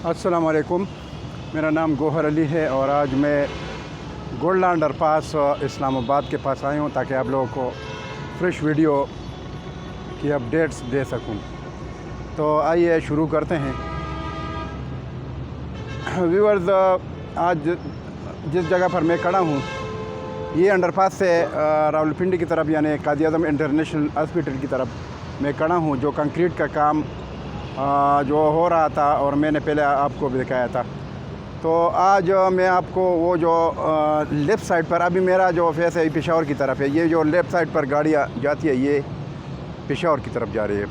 अस्सलाम वालेकुम। मेरा नाम गोहर अली है और आज मैं गोल्डन अंडरपास इस्लामाबाद के पास आया हूँ ताकि आप लोगों को फ्रेश वीडियो की अपडेट्स दे सकूँ। तो आइए शुरू करते हैं। व्यूअर्स, आज जिस जगह पर मैं खड़ा हूँ ये अंडरपास से रावलपिंडी की तरफ यानी काजी आज़म इंटरनेशनल हॉस्पिटल की तरफ मैं खड़ा हूँ, जो कंक्रीट का काम जो हो रहा था और मैंने पहले आपको भी दिखाया था। तो आज मैं आपको वो जो लेफ़्ट साइड पर, अभी मेरा जो फेस है पेशावर की तरफ है, ये जो लेफ़्ट साइड पर गाड़ियाँ जाती है ये पेशावर की तरफ जा रही है।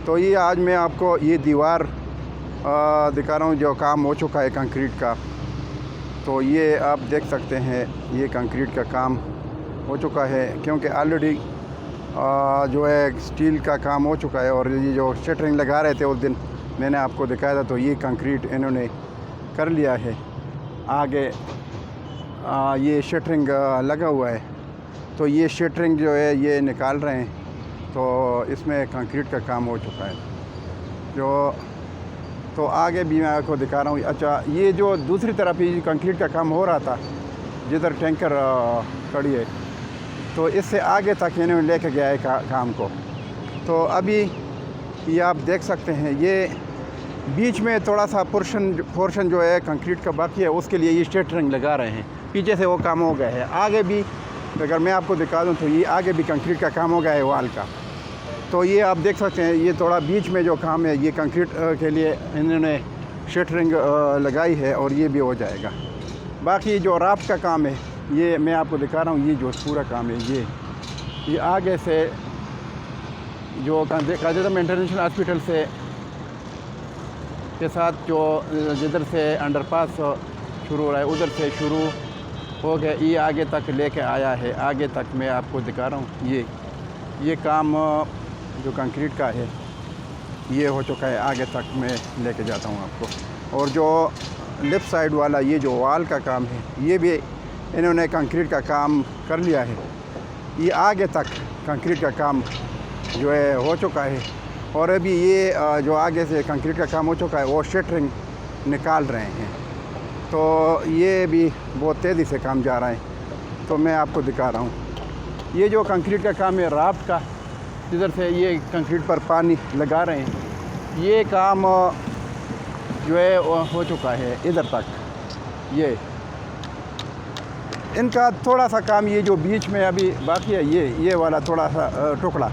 तो ये आज मैं आपको ये दीवार दिखा रहा हूँ जो काम हो चुका है कंक्रीट का। तो ये आप देख सकते हैं ये कंक्रीट का काम हो चुका है, क्योंकि ऑलरेडी जो है स्टील का काम हो चुका है। और ये जो शटरिंग लगा रहे थे उस दिन मैंने आपको दिखाया था, तो ये कंक्रीट इन्होंने कर लिया है। आगे ये शटरिंग लगा हुआ है, तो ये शटरिंग जो है ये निकाल रहे हैं। तो इसमें कंक्रीट का काम हो चुका है तो आगे भी मैं आपको दिखा रहा हूँ। अच्छा, ये जो दूसरी तरफ ये कंक्रीट का काम हो रहा था जिधर टैंकर खड़ी है, तो इससे आगे तक इन्होंने लेके गया है काम को। तो अभी ये आप देख सकते हैं ये बीच में थोड़ा सा पोर्शन जो है कंक्रीट का बाकी है, उसके लिए ये शटरिंग लगा रहे हैं। पीछे से वो काम हो गया है। आगे भी अगर मैं आपको दिखा दूं तो ये आगे भी कंक्रीट का काम हो गया है वाल का। तो ये आप देख सकते हैं ये थोड़ा बीच में जो काम है ये कंक्रीट के लिए इन्होंने शटरिंग लगाई है और ये भी हो जाएगा। बाकी जो राफ्ट का काम है ये मैं आपको दिखा रहा हूँ। ये जो पूरा काम है ये आगे से जो काजी आज़म इंटरनेशनल हॉस्पिटल से के साथ जो जिधर से अंडरपास शुरू हो रहा है उधर से शुरू हो गया, ये आगे तक लेके आया है। आगे तक मैं आपको दिखा रहा हूँ। ये काम जो कंक्रीट का है ये हो चुका है। आगे तक मैं लेके जाता हूँ आपको। और जो लेफ़्ट साइड वाला ये जो वाल का काम है ये भी इन्होंने कंक्रीट का काम कर लिया है। ये आगे तक कंक्रीट का काम जो है हो चुका है। और अभी ये जो आगे से कंक्रीट का काम हो चुका है वो शटरिंग निकाल रहे हैं। तो ये भी बहुत तेज़ी से काम जा रहा है। तो मैं आपको दिखा रहा हूँ ये जो कंक्रीट का काम है राफ्ट का, जिधर से ये कंक्रीट पर पानी लगा रहे हैं, ये काम जो है हो चुका है इधर तक। ये इनका थोड़ा सा काम ये जो बीच में अभी बाकी है ये वाला थोड़ा सा टुकड़ा,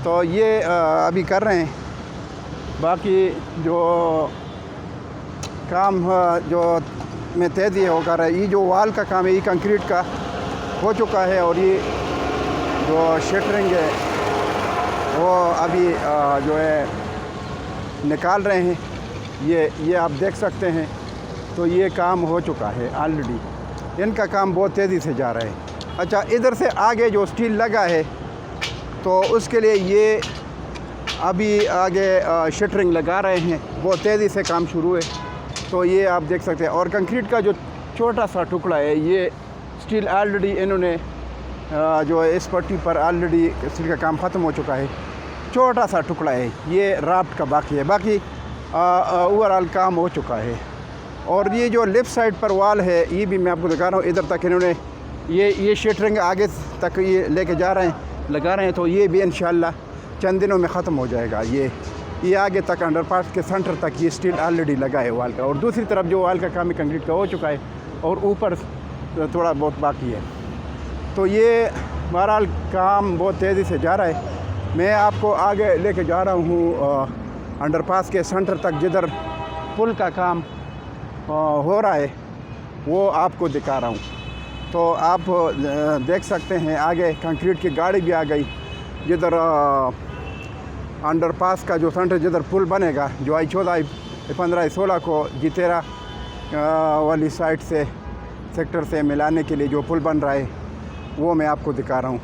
तो ये अभी कर रहे हैं। बाकी जो काम जो में तेज़ी है वो कर रहा है। ये जो वाल का काम है ये कंक्रीट का हो चुका है और ये जो शटरिंग है वो अभी जो है निकाल रहे हैं। ये आप देख सकते हैं। तो ये काम हो चुका है ऑलरेडी। इनका काम बहुत तेज़ी से जा रहा है। अच्छा, इधर से आगे जो स्टील लगा है तो उसके लिए ये अभी आगे शटरिंग लगा रहे हैं। बहुत तेज़ी से काम शुरू है। तो ये आप देख सकते हैं। और कंक्रीट का जो छोटा सा टुकड़ा है ये स्टील ऑलरेडी इन्होंने जो है इस पट्टी पर ऑलरेडी स्टील का काम ख़त्म हो चुका है। छोटा सा टुकड़ा है ये राफ्ट का बाकी है। बाकी ओवरऑल काम हो चुका है। और ये जो लेफ़्ट साइड पर वाल है ये भी मैं आपको दिखा रहा हूँ। इधर तक इन्होंने ये शटरिंग आगे तक ये लेके जा रहे हैं, लगा रहे हैं। तो ये भी इंशाल्लाह चंद दिनों में ख़त्म हो जाएगा। ये आगे तक अंडरपास के सेंटर तक ये स्टील ऑलरेडी लगा है वाल का। और दूसरी तरफ जो वाल का काम है कंक्रीट का हो चुका है और ऊपर थोड़ा बहुत बाकी है। तो ये बहरहाल काम बहुत तेज़ी से जा रहा है। मैं आपको आगे लेके जा रहा हूँ अंडरपास के सेंटर तक, जिधर पुल का काम हो रहा है वो आपको दिखा रहा हूँ। तो आप देख सकते हैं आगे कंक्रीट की गाड़ी भी आ गई, जिधर अंडरपास का जो सेंटर जिधर पुल बनेगा, जो I14, I15, I16 को G13 वाली साइड से सेक्टर से मिलाने के लिए जो पुल बन रहा है वो मैं आपको दिखा रहा हूँ।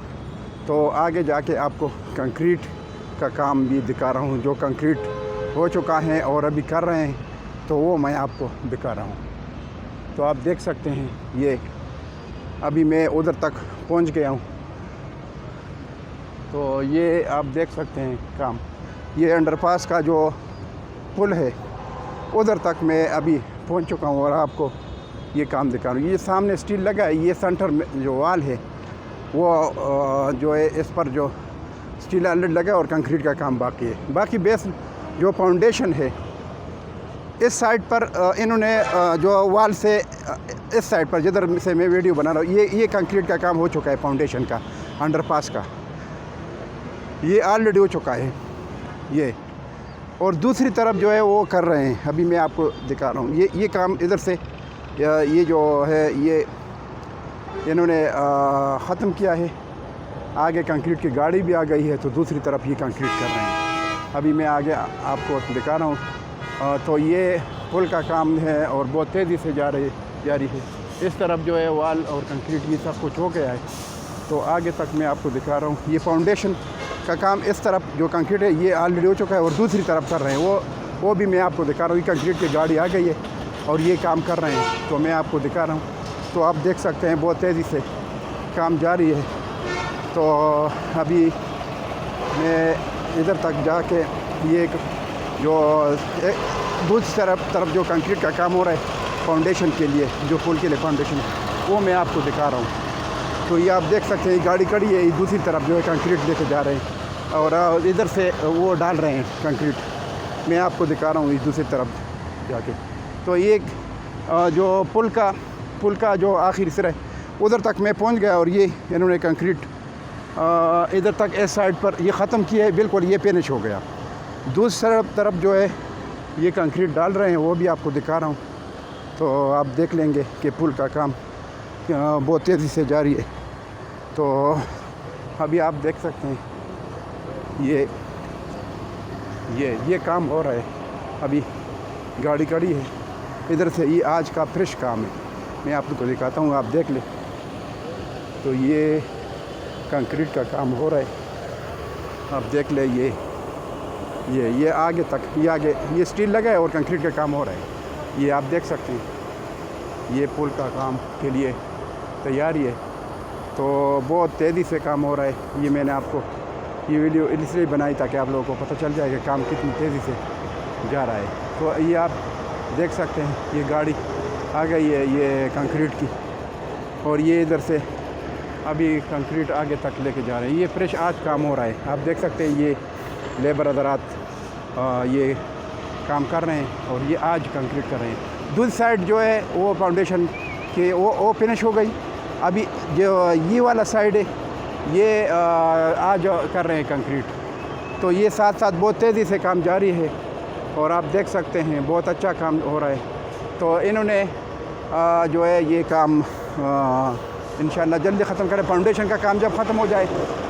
तो आगे जाके आपको कंक्रीट का काम भी दिखा रहा हूँ, जो कंक्रीट हो चुका है और अभी कर रहे हैं, तो वो मैं आपको दिखा रहा हूँ। तो आप देख सकते हैं ये अभी मैं उधर तक पहुँच गया हूँ। तो ये आप देख सकते हैं काम। ये अंडरपास का जो पुल है उधर तक मैं अभी पहुंच चुका हूं और आपको ये काम दिखा रहा हूँ। ये सामने स्टील लगा है, ये सेंटर में जो वाल है वो जो है इस पर जो स्टील आइलैंड लगा है और कंक्रीट का काम बाकी है। बाकी बेस जो फाउंडेशन है इस साइड पर इन्होंने जो वाल से इस साइड पर जिधर से मैं वीडियो बना रहा हूँ ये कंक्रीट का काम हो चुका है, फाउंडेशन का, अंडरपास का ये ऑलरेडी हो चुका है ये। और दूसरी तरफ जो है वो कर रहे हैं, अभी मैं आपको दिखा रहा हूँ। ये काम इधर से ये जो है ये इन्होंने ख़त्म किया है, आगे कंक्रीट की गाड़ी भी आ गई है, तो दूसरी तरफ ये कंक्रीट कर रहे हैं। अभी मैं आगे आपको दिखा रहा हूँ। तो ये पुल का काम है और बहुत तेज़ी से जारी है। इस तरफ जो है वाल और कंक्रीट ये सब कुछ हो गया है, तो आगे तक मैं आपको दिखा रहा हूँ। ये फाउंडेशन का काम इस तरफ जो कंक्रीट है ये ऑलरेडी हो चुका है और दूसरी तरफ कर रहे हैं, वो भी मैं आपको दिखा रहा हूँ। ये कंक्रीट की गाड़ी आ गई है और ये काम कर रहे हैं, तो मैं आपको दिखा रहा हूँ। तो आप देख सकते हैं बहुत तेज़ी से काम जारी है। तो अभी मैं इधर तक जाके ये जो दूसरी तरफ जो कंक्रीट का काम हो रहा है फाउंडेशन के लिए, जो पुल के लिए फाउंडेशन है, वो मैं आपको दिखा रहा हूँ। तो ये आप देख सकते हैं, ये गाड़ी खड़ी है, ये दूसरी तरफ जो है कंक्रीट लेके जा रहे हैं और इधर से वो डाल रहे हैं कंक्रीट। मैं आपको दिखा रहा हूँ इस दूसरी तरफ जाके। तो ये जो पुल का जो आखिरी सिरा है उधर तक मैं पहुँच गया और ये इन्होंने कंक्रीट इधर तक इस साइड पर ये ख़त्म किया है, बिल्कुल ये फिनिश हो गया। दूसरी तरफ जो है ये कंक्रीट डाल रहे हैं, वो भी आपको दिखा रहा हूँ। तो आप देख लेंगे कि पुल का काम बहुत तेज़ी से जारी है। तो अभी आप देख सकते हैं ये काम हो रहा है, अभी गाड़ी खड़ी है इधर से। ये आज का फ्रेश काम है, मैं आपको दिखाता हूँ, आप देख लें। तो ये कंक्रीट का काम हो रहा है, आप देख ले। ये आगे तक ये स्टील लगा है और कंक्रीट का काम हो रहा है, ये आप देख सकते हैं। ये पुल का काम के लिए तैयारी है, तो बहुत तेज़ी से काम हो रहा है। ये मैंने आपको ये वीडियो इसलिए बनाई ताकि आप लोगों को पता चल जाए कि काम कितनी तेज़ी से जा रहा है। तो ये आप देख सकते हैं, ये गाड़ी आ गई है ये कंक्रीट की, और ये इधर से अभी कंक्रीट आगे तक लेके जा रहे हैं। ये फ्रेश आज काम हो रहा है, आप देख सकते हैं। ये लेबर हज़रात ये काम कर रहे हैं और ये आज कंक्रीट कर रहे हैं। दूसरी साइड जो है वो फाउंडेशन के वो फिनिश हो गई। अभी जो ये वाला साइड है ये आज कर रहे हैं कंक्रीट। तो ये साथ साथ बहुत तेज़ी से काम जारी है और आप देख सकते हैं बहुत अच्छा काम हो रहा है। तो इन्होंने जो है ये काम इंशाल्लाह जल्दी ख़त्म करें। फाउंडेशन का काम जब ख़त्म हो जाए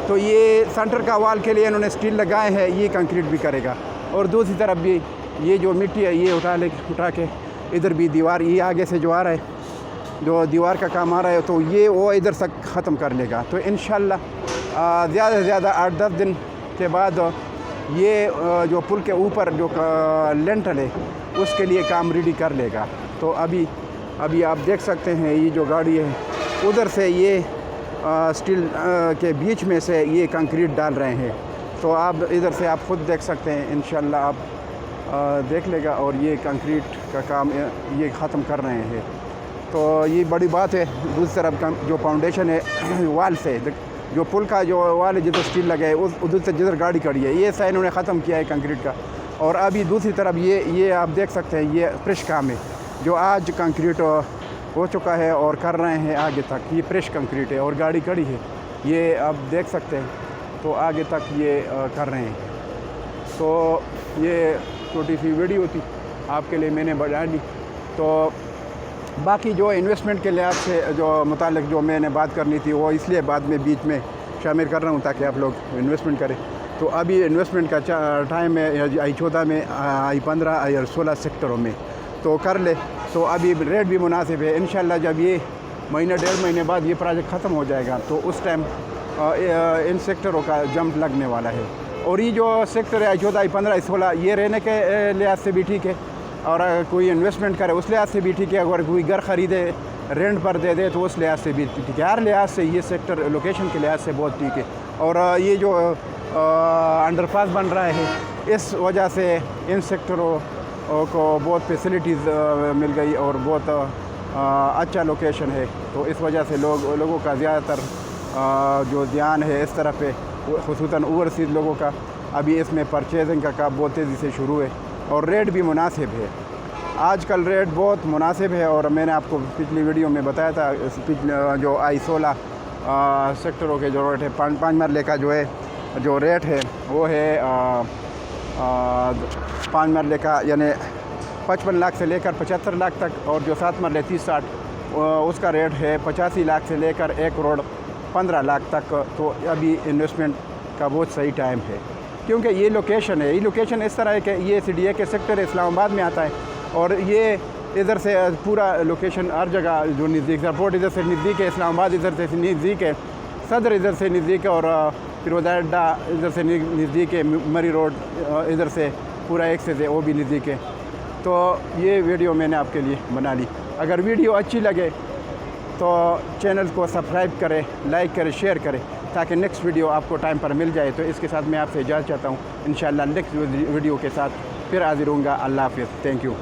तो ये सेंटर का वाल के लिए इन्होंने स्टील लगाए हैं, ये कंक्रीट भी करेगा। और दूसरी तरफ भी ये जो मिट्टी है ये उठा के इधर भी दीवार ये आगे से जो आ रहा है, जो दीवार का काम आ रहा है, तो ये वो इधर तक ख़त्म कर लेगा। तो इंशाल्लाह ज़्यादा से ज़्यादा 8-10 दिन के बाद ये जो पुल के ऊपर जो लेंटर है उसके लिए काम रेडी कर लेगा। तो अभी आप देख सकते हैं ये जो गाड़ी है उधर से ये स्टील के बीच में से ये कंक्रीट डाल रहे हैं। तो आप इधर से आप ख़ुद देख सकते हैं, इंशाल्लाह आप देख लेगा। और ये कंक्रीट का काम ये ख़त्म कर रहे हैं, तो ये बड़ी बात है। दूसरी तरफ जो फाउंडेशन है वाल से, जो पुल का जो वाल है जिधर स्टील लगे है उधर से जिधर गाड़ी खड़ी है, ये साइन उन्होंने ख़त्म किया है कंक्रीट का। और अभी दूसरी तरफ ये आप देख सकते हैं, ये फ्रेश काम है जो आज कंक्रीट हो चुका है और कर रहे हैं आगे तक। ये फ्रेश कंक्रीट है और गाड़ी खड़ी है, ये आप देख सकते हैं। तो आगे तक ये कर रहे हैं। तो ये छोटी सी वीडियो थी आपके लिए, मैंने बना ली। तो बाकी जो इन्वेस्टमेंट के लिहाज से जो मुतालिक जो मैंने बात करनी थी वो इसलिए बाद में बीच में शामिल कर रहा हूँ ताकि आप लोग इन्वेस्टमेंट करें। तो अभी इन्वेस्टमेंट का टाइम है I14 में, I15 और 16 सेक्टरों में, तो कर ले। तो अभी रेट भी मुनासिब है। इंशाल्लाह जब ये महीना 1.5 महीने बाद ये प्रोजेक्ट ख़त्म हो जाएगा तो उस टाइम इन सेक्टरों का जंप लगने वाला है। और ये जो सेक्टर है I14, I15, I16 ये रहने के लिहाज से भी ठीक है, और अगर कोई इन्वेस्टमेंट करे उस लिहाज से भी ठीक है। अगर कोई घर ख़रीदे रेंट पर दे दे तो उस लिहाज से भी ठीक है। हर लिहाज से ये सेक्टर लोकेशन के लिहाज से बहुत ठीक है। और ये जो अंडरपास बन रहा है इस वजह से इन सेक्टरों को बहुत फैसिलिटीज़ मिल गई और बहुत अच्छा लोकेशन है। तो इस वजह से लोगों का ज़्यादातर जो ध्यान है इस तरफ है, ख़ुसूसन ओवरसीज़ लोगों का। अभी इसमें परचेजिंग का काम बहुत तेज़ी से शुरू है और रेट भी मुनासिब है। आजकल रेट बहुत मुनासिब है और मैंने आपको पिछली वीडियो में बताया था जो I-16 सेक्टरों के जो रेट है, 5 मरले का जो है जो रेट है वो है 5 मरले का यानी 55 लाख से लेकर 75 लाख तक, और जो 7 मरले 30-60 उसका रेट है 85 लाख से लेकर 1 करोड़ 15 लाख तक। तो अभी इन्वेस्टमेंट का बहुत सही टाइम है, क्योंकि ये लोकेशन है। ये लोकेशन इस तरह है कि ये CDA के सेक्टर इस्लामाबाद में आता है और ये इधर से पूरा लोकेशन हर जगह जो नज़दीक, एयरपोर्ट इधर से नज़दीक है, इस्लामाबाद इधर से नज़दीक है, सदर इधर से नज़दीक है, और फिरोज़ा अड्डा इधर से नज़दीक है, मरी रोड इधर से पूरा एक्सेस है वो भी नज़दीक है। तो ये वीडियो मैंने आपके लिए बना ली। अगर वीडियो अच्छी लगे तो चैनल को सब्सक्राइब करें, लाइक करें, शेयर करें, ताकि नेक्स्ट वीडियो आपको टाइम पर मिल जाए। तो इसके साथ मैं आपसे इजाज़त चाहता हूँ। इंशाअल्लाह नेक्स्ट वीडियो के साथ फिर हाज़िर होऊंगा। अल्लाह हाफ़िज़। Thank you.